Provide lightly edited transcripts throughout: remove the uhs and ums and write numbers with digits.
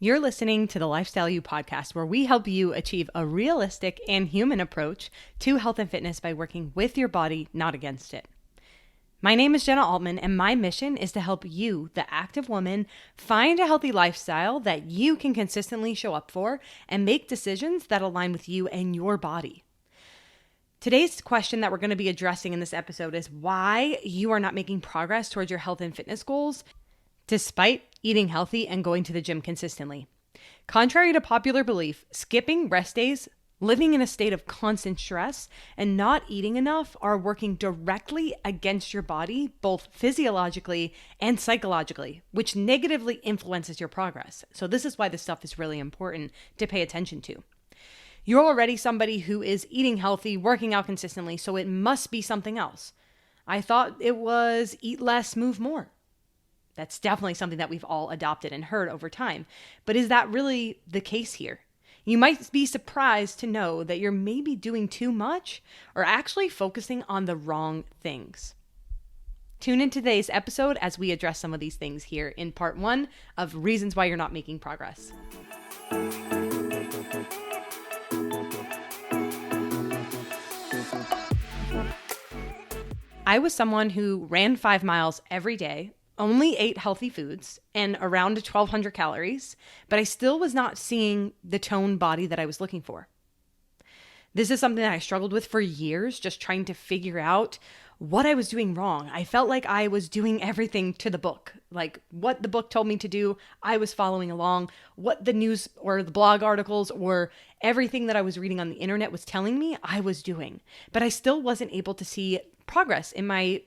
You're listening to the Lifestyle You podcast, where we help you achieve a realistic and human approach to health and fitness by working with your body, not against it. My name is Jenna Altman, and my mission is to help you, the active woman, find a healthy lifestyle that you can consistently show up for and make decisions that align with you and your body. Today's question that we're going to be addressing in this episode is why you are not making progress towards your health and fitness goals despite eating healthy and going to the gym consistently. Contrary to popular belief, skipping rest days, living in a state of constant stress, and not eating enough are working directly against your body, both physiologically and psychologically, which negatively influences your progress. So this is why this stuff is really important to pay attention to. You're already somebody who is eating healthy, working out consistently, so it must be something else. I thought it was eat less, move more. That's definitely something that we've all adopted and heard over time. But is that really the case here? You might be surprised to know that you're maybe doing too much or actually focusing on the wrong things. Tune in to today's episode as we address some of these things here in part 1 of reasons why you're not making progress. I was someone who ran 5 miles every day, only ate healthy foods and around 1,200 calories, but I still was not seeing the toned body that I was looking for. This is something that I struggled with for years, just trying to figure out what I was doing wrong. I felt like I was doing everything to the book, like what the book told me to do, I was following along, what the news or the blog articles or everything that I was reading on the internet was telling me I was doing, but I still wasn't able to see progress in my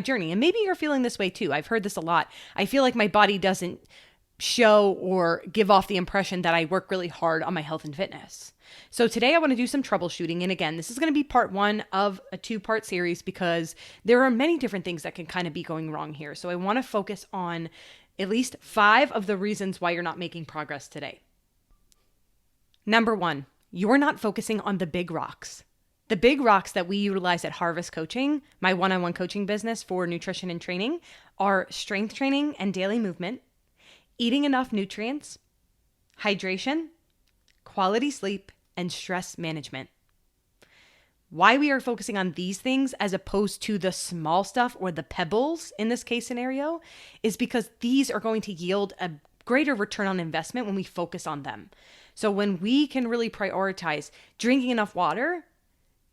journey. And maybe you're feeling this way too. I've heard this a lot. I feel like my body doesn't show or give off the impression that I work really hard on my health and fitness. So today I want to do some troubleshooting. And again, this is going to be part 1 of a 2-part series because there are many different things that can kind of be going wrong here. So I want to focus on at least 5 of the reasons why you're not making progress today. Number 1, you're not focusing on the big rocks. The big rocks that we utilize at Harvest Coaching, my one-on-one coaching business for nutrition and training, are strength training and daily movement, eating enough nutrients, hydration, quality sleep, and stress management. Why we are focusing on these things as opposed to the small stuff or the pebbles in this case scenario is because these are going to yield a greater return on investment when we focus on them. So when we can really prioritize drinking enough water,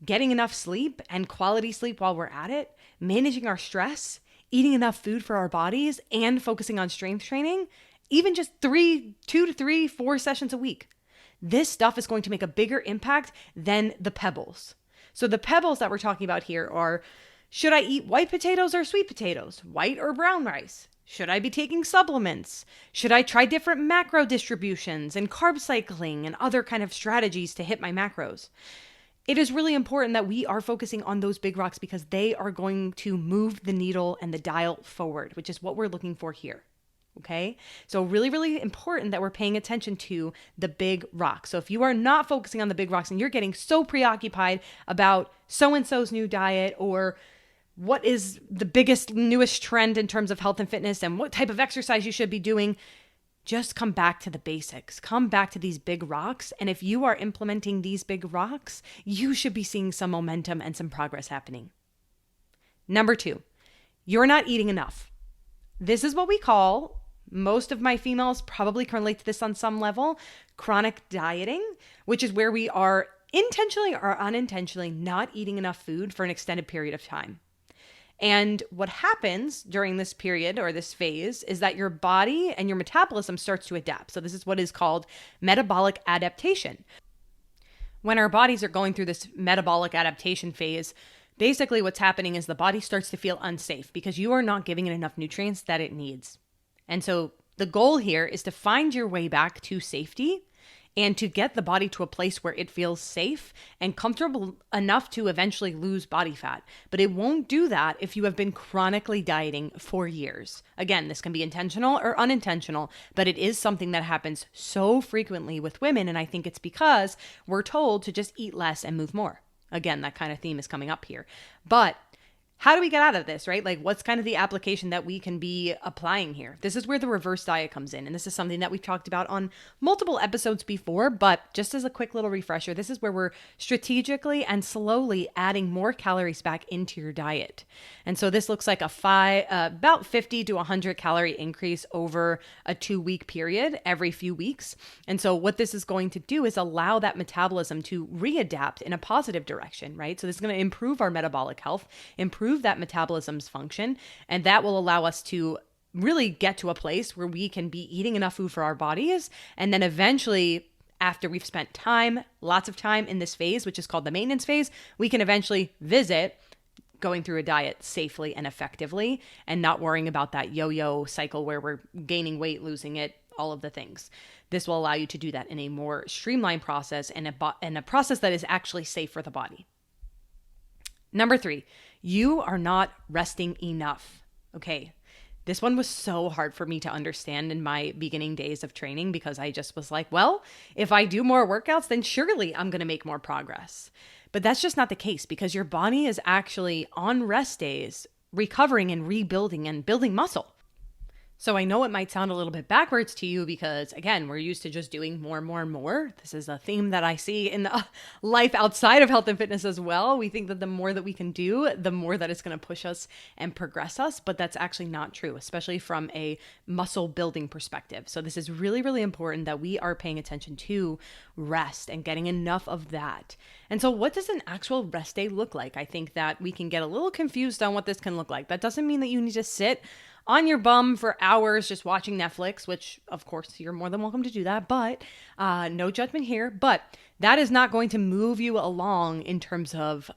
getting enough sleep and quality sleep while we're at it, managing our stress, eating enough food for our bodies, and focusing on strength training, even just 2 to 3, 4 sessions a week. This stuff is going to make a bigger impact than the pebbles. So the pebbles that we're talking about here are, should I eat white potatoes or sweet potatoes? White or brown rice? Should I be taking supplements? Should I try different macro distributions and carb cycling and other kind of strategies to hit my macros? It is really important that we are focusing on those big rocks because they are going to move the needle and the dial forward, which is what we're looking for here. Okay? So really, really important that we're paying attention to the big rocks. So if you are not focusing on the big rocks and you're getting so preoccupied about so-and-so's new diet or what is the biggest, newest trend in terms of health and fitness and what type of exercise you should be doing, just come back to the basics. Come back to these big rocks. And if you are implementing these big rocks, you should be seeing some momentum and some progress happening. Number 2, you're not eating enough. This is what we call, most of my females probably can relate to this on some level, chronic dieting, which is where we are intentionally or unintentionally not eating enough food for an extended period of time. And what happens during this period or this phase is that your body and your metabolism starts to adapt. So this is what is called metabolic adaptation. When our bodies are going through this metabolic adaptation phase, basically what's happening is the body starts to feel unsafe because you are not giving it enough nutrients that it needs. And so the goal here is to find your way back to safety and to get the body to a place where it feels safe and comfortable enough to eventually lose body fat. But it won't do that if you have been chronically dieting for years. Again, this can be intentional or unintentional, but it is something that happens so frequently with women. And I think it's because we're told to just eat less and move more. Again, that kind of theme is coming up here. But how do we get out of this, right? Like, what's kind of the application that we can be applying here? This is where the reverse diet comes in. And this is something that we've talked about on multiple episodes before, but just as a quick little refresher, this is where we're strategically and slowly adding more calories back into your diet. And so this looks like about 50 to 100 calorie increase over a 2-week period every few weeks. And so what this is going to do is allow that metabolism to readapt in a positive direction, right? So this is going to improve our metabolic health, improve that metabolism's function, and that will allow us to really get to a place where we can be eating enough food for our bodies. And then eventually, after we've spent time, lots of time in this phase, which is called the maintenance phase, we can eventually visit going through a diet safely and effectively and not worrying about that yo-yo cycle where we're gaining weight, losing it, all of the things. This will allow you to do that in a more streamlined process and a process that is actually safe for the body. Number 3, you are not resting enough. Okay. This one was so hard for me to understand in my beginning days of training because I just was like, well, if I do more workouts, then surely I'm going to make more progress. But that's just not the case because your body is actually on rest days recovering and rebuilding and building muscle. So I know it might sound a little bit backwards to you because, again, we're used to just doing more and more and more. This is a theme that I see in life outside of health and fitness as well. We think that the more that we can do, the more that it's going to push us and progress us. But that's actually not true, especially from a muscle building perspective. So this is really, really important that we are paying attention to rest and getting enough of that. And so what does an actual rest day look like? I think that we can get a little confused on what this can look like. That doesn't mean that you need to sit on your bum for hours just watching Netflix, which of course you're more than welcome to do that, but no judgment here. But that is not going to move you along in terms of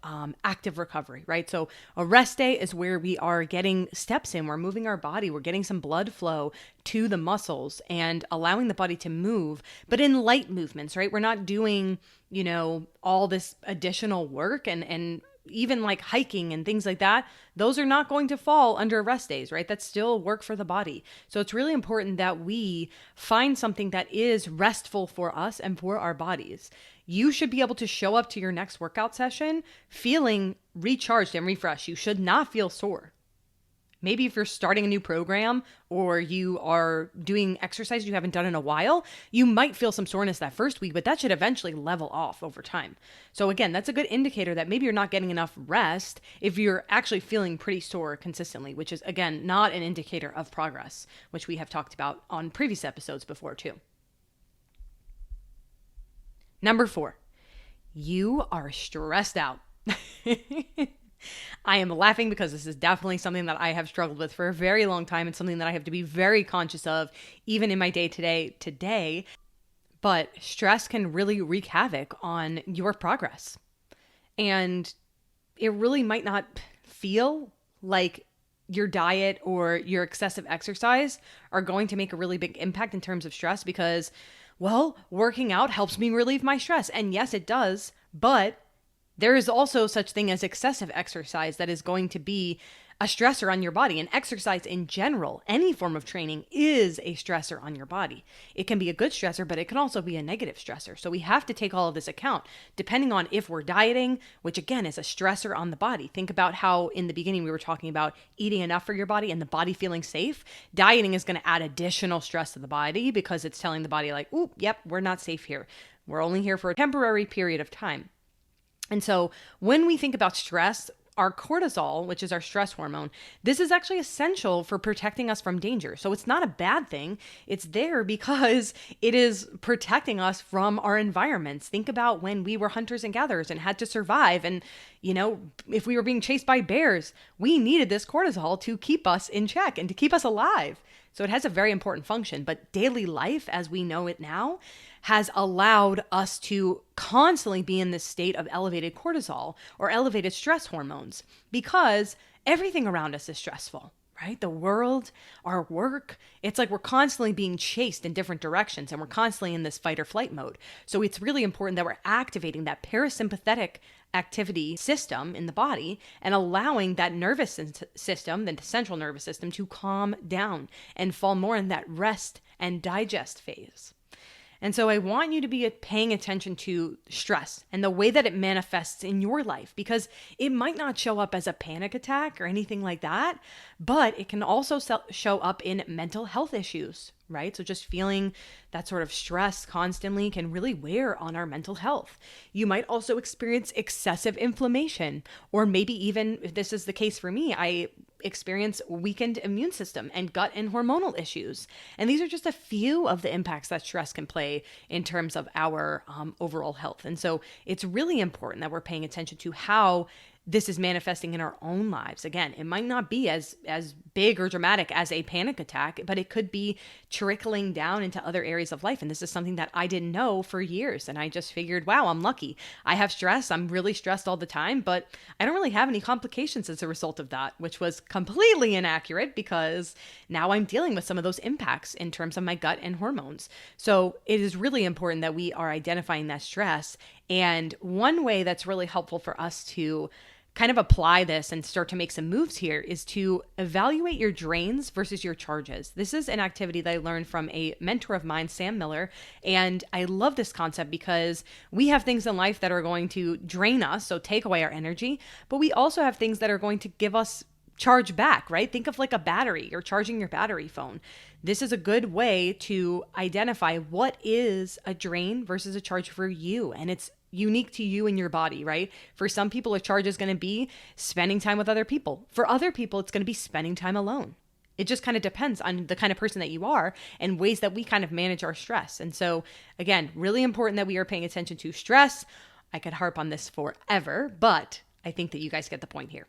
active recovery, right? So a rest day is where we are getting steps in, we're moving our body, we're getting some blood flow to the muscles and allowing the body to move, but in light movements, right? We're not doing, all this additional work and even like hiking and things like that, those are not going to fall under rest days, right? That's still work for the body. So it's really important that we find something that is restful for us and for our bodies. You should be able to show up to your next workout session feeling recharged and refreshed. You should not feel sore. Maybe if you're starting a new program or you are doing exercise you haven't done in a while, you might feel some soreness that first week, but that should eventually level off over time. So again, that's a good indicator that maybe you're not getting enough rest if you're actually feeling pretty sore consistently, which is, again, not an indicator of progress, which we have talked about on previous episodes before too. Number 4, you are stressed out. I am laughing because this is definitely something that I have struggled with for a very long time. It's something that I have to be very conscious of, even in my day-to-day today. But stress can really wreak havoc on your progress. And it really might not feel like your diet or your excessive exercise are going to make a really big impact in terms of stress because, well, working out helps me relieve my stress. And yes, it does, but there is also such thing as excessive exercise that is going to be a stressor on your body. And exercise in general, any form of training is a stressor on your body. It can be a good stressor, but it can also be a negative stressor. So we have to take all of this account depending on if we're dieting, which again is a stressor on the body. Think about how in the beginning we were talking about eating enough for your body and the body feeling safe. Dieting is going to add additional stress to the body because it's telling the body like, ooh, yep, we're not safe here. We're only here for a temporary period of time. And so when we think about stress, our cortisol, which is our stress hormone, this is actually essential for protecting us from danger. So it's not a bad thing. It's there because it is protecting us from our environments. Think about when we were hunters and gatherers and had to survive. And, if we were being chased by bears, we needed this cortisol to keep us in check and to keep us alive. So it has a very important function. But daily life, as we know it now, has allowed us to constantly be in this state of elevated cortisol or elevated stress hormones because everything around us is stressful, right? The world, our work, it's like we're constantly being chased in different directions and we're constantly in this fight or flight mode. So it's really important that we're activating that parasympathetic activity system in the body and allowing that nervous system, the central nervous system, to calm down and fall more in that rest and digest phase. And so I want you to be paying attention to stress and the way that it manifests in your life, because it might not show up as a panic attack or anything like that, but it can also show up in mental health issues, right? So just feeling that sort of stress constantly can really wear on our mental health. You might also experience excessive inflammation, or maybe even, if this is the case for me, I experience weakened immune system and gut and hormonal issues. And these are just a few of the impacts that stress can play in terms of our overall health. And so it's really important that we're paying attention to how this is manifesting in our own lives. Again, it might not be as big or dramatic as a panic attack, but it could be trickling down into other areas of life. And this is something that I didn't know for years. And I just figured, wow, I'm lucky. I have stress. I'm really stressed all the time, but I don't really have any complications as a result of that, which was completely inaccurate because now I'm dealing with some of those impacts in terms of my gut and hormones. So it is really important that we are identifying that stress. And one way that's really helpful for us to kind of apply this and start to make some moves here is to evaluate your drains versus your charges. This is an activity that I learned from a mentor of mine, Sam Miller. And I love this concept because we have things in life that are going to drain us, so take away our energy, but we also have things that are going to give us charge back, right? Think of like a battery. You're charging your battery phone. This is a good way to identify what is a drain versus a charge for you. And it's unique to you and your body, right? For some people, a charge is going to be spending time with other people. For other people, it's going to be spending time alone. It just kind of depends on the kind of person that you are and ways that we kind of manage our stress. And so again, really important that we are paying attention to stress. I could harp on this forever, but I think that you guys get the point here.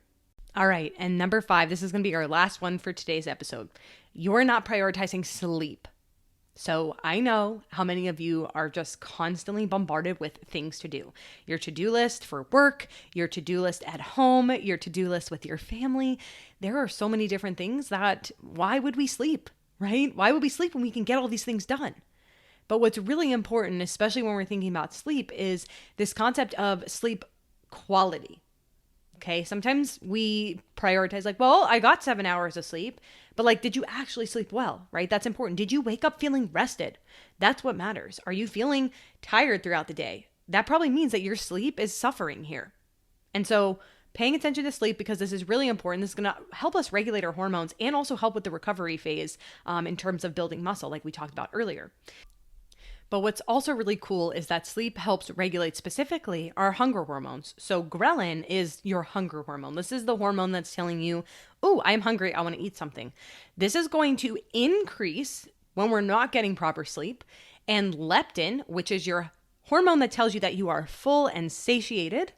All right. And number 5, this is going to be our last one for today's episode. You're not prioritizing sleep. So I know how many of you are just constantly bombarded with things to do. Your to-do list for work, your to-do list at home, your to-do list with your family. There are so many different things that why would we sleep, right? Why would we sleep when we can get all these things done? But what's really important, especially when we're thinking about sleep, is this concept of sleep quality. Okay, sometimes we prioritize like, well, I got 7 hours of sleep, but like, did you actually sleep well, right? That's important. Did you wake up feeling rested? That's what matters. Are you feeling tired throughout the day? That probably means that your sleep is suffering here. And so paying attention to sleep, because this is really important. This is going to help us regulate our hormones and also help with the recovery phase in terms of building muscle, like we talked about earlier. But what's also really cool is that sleep helps regulate specifically our hunger hormones. So ghrelin is your hunger hormone. This is the hormone that's telling you, oh, I'm hungry, I want to eat something. This is going to increase when we're not getting proper sleep. And leptin, which is your hormone that tells you that you are full and satiated,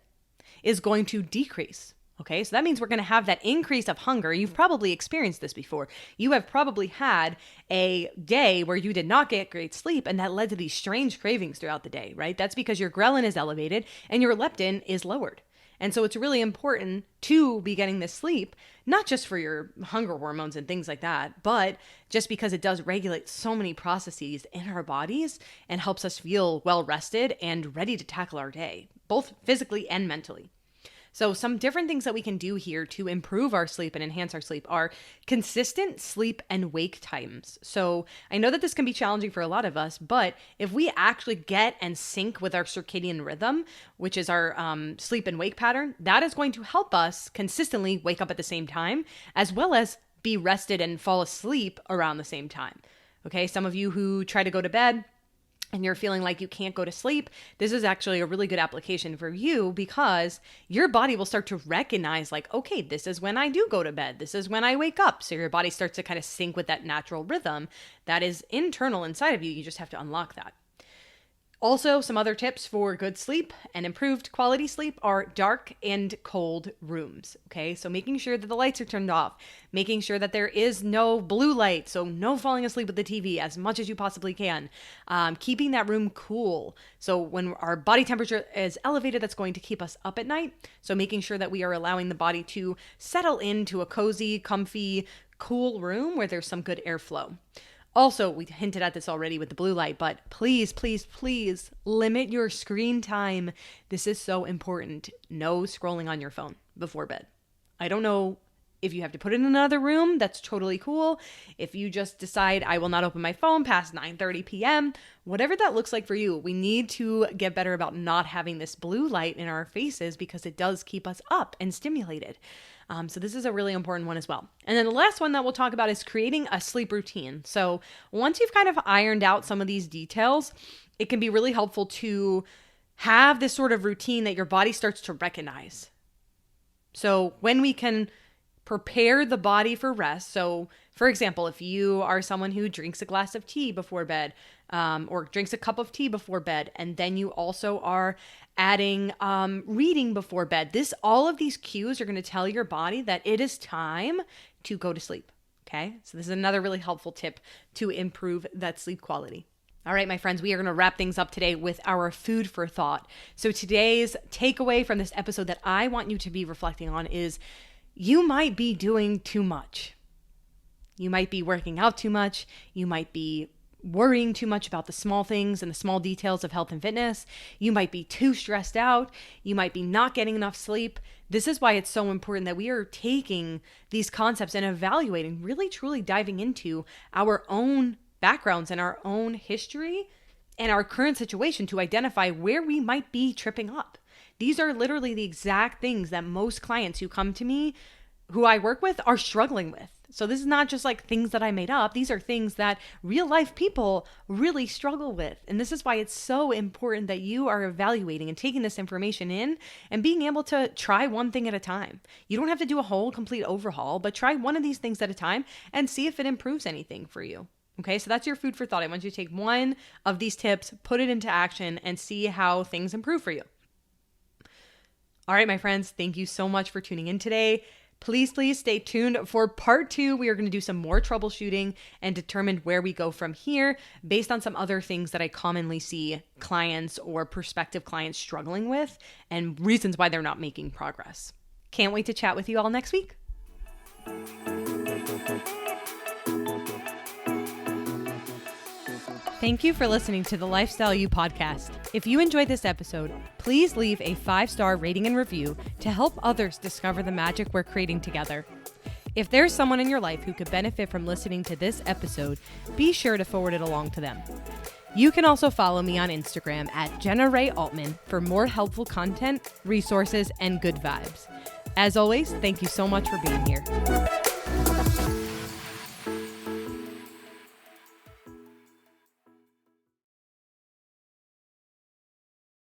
is going to decrease. Okay, so that means we're going to have that increase of hunger. You've probably experienced this before. You have probably had a day where you did not get great sleep, and that led to these strange cravings throughout the day, right? That's because your ghrelin is elevated and your leptin is lowered. And so it's really important to be getting this sleep, not just for your hunger hormones and things like that, but just because it does regulate so many processes in our bodies and helps us feel well rested and ready to tackle our day, both physically and mentally. So some different things that we can do here to improve our sleep and enhance our sleep are consistent sleep and wake times. So I know that this can be challenging for a lot of us, but if we actually get and sync with our circadian rhythm, which is our sleep and wake pattern, that is going to help us consistently wake up at the same time, as well as be rested and fall asleep around the same time. Okay, some of you who try to go to bed and you're feeling like you can't go to sleep, this is actually a really good application for you because your body will start to recognize like, okay, this is when I do go to bed. This is when I wake up. So your body starts to kind of sync with that natural rhythm that is internal inside of you. You just have to unlock that. Also, some other tips for good sleep and improved quality sleep are dark and cold rooms. Okay, so making sure that the lights are turned off, making sure that there is no blue light, so no falling asleep with the TV as much as you possibly can. Keeping that room cool. So when our body temperature is elevated, that's going to keep us up at night. So making sure that we are allowing the body to settle into a cozy, comfy, cool room where there's some good airflow. Also, we hinted at this already with the blue light, but please, please, please limit your screen time. This is so important. No scrolling on your phone before bed. I don't know If you have to put it in another room, that's totally cool. If you just decide I will not open my phone past 9:30 p.m., whatever that looks like for you, we need to get better about not having this blue light in our faces because it does keep us up and stimulated. So this is a really important one as well. And then the last one that we'll talk about is creating a sleep routine. So once you've kind of ironed out some of these details, it can be really helpful to have this sort of routine that your body starts to recognize. So when we can prepare the body for rest. So for example, if you are someone who drinks a glass of tea before bed, or drinks a cup of tea before bed, and then you also are adding reading before bed, all of these cues are going to tell your body that it is time to go to sleep. Okay. So this is another really helpful tip to improve that sleep quality. All right, my friends, we are going to wrap things up today with our food for thought. So today's takeaway from this episode that I want you to be reflecting on is you might be doing too much. You might be working out too much. You might be worrying too much about the small things and the small details of health and fitness. You might be too stressed out. You might be not getting enough sleep. This is why it's so important that we are taking these concepts and evaluating, really truly diving into our own backgrounds and our own history and our current situation to identify where we might be tripping up. These are literally the exact things that most clients who come to me, who I work with, are struggling with. So this is not just like things that I made up. These are things that real life people really struggle with. And this is why it's so important that you are evaluating and taking this information in and being able to try one thing at a time. You don't have to do a whole complete overhaul, but try one of these things at a time and see if it improves anything for you. Okay, so that's your food for thought. I want you to take one of these tips, put it into action, and see how things improve for you. All right, my friends, thank you so much for tuning in today. Please stay tuned for part 2. We are going to do some more troubleshooting and determine where we go from here based on some other things that I commonly see clients or prospective clients struggling with and reasons why they're not making progress. Can't wait to chat with you all next week. Thank you for listening to the Lifestyle You podcast. If you enjoyed this episode, please leave a 5-star rating and review to help others discover the magic we're creating together. If there's someone in your life who could benefit from listening to this episode, be sure to forward it along to them. You can also follow me on Instagram at Jenna Ray Altman for more helpful content, resources, and good vibes. As always, thank you so much for being here.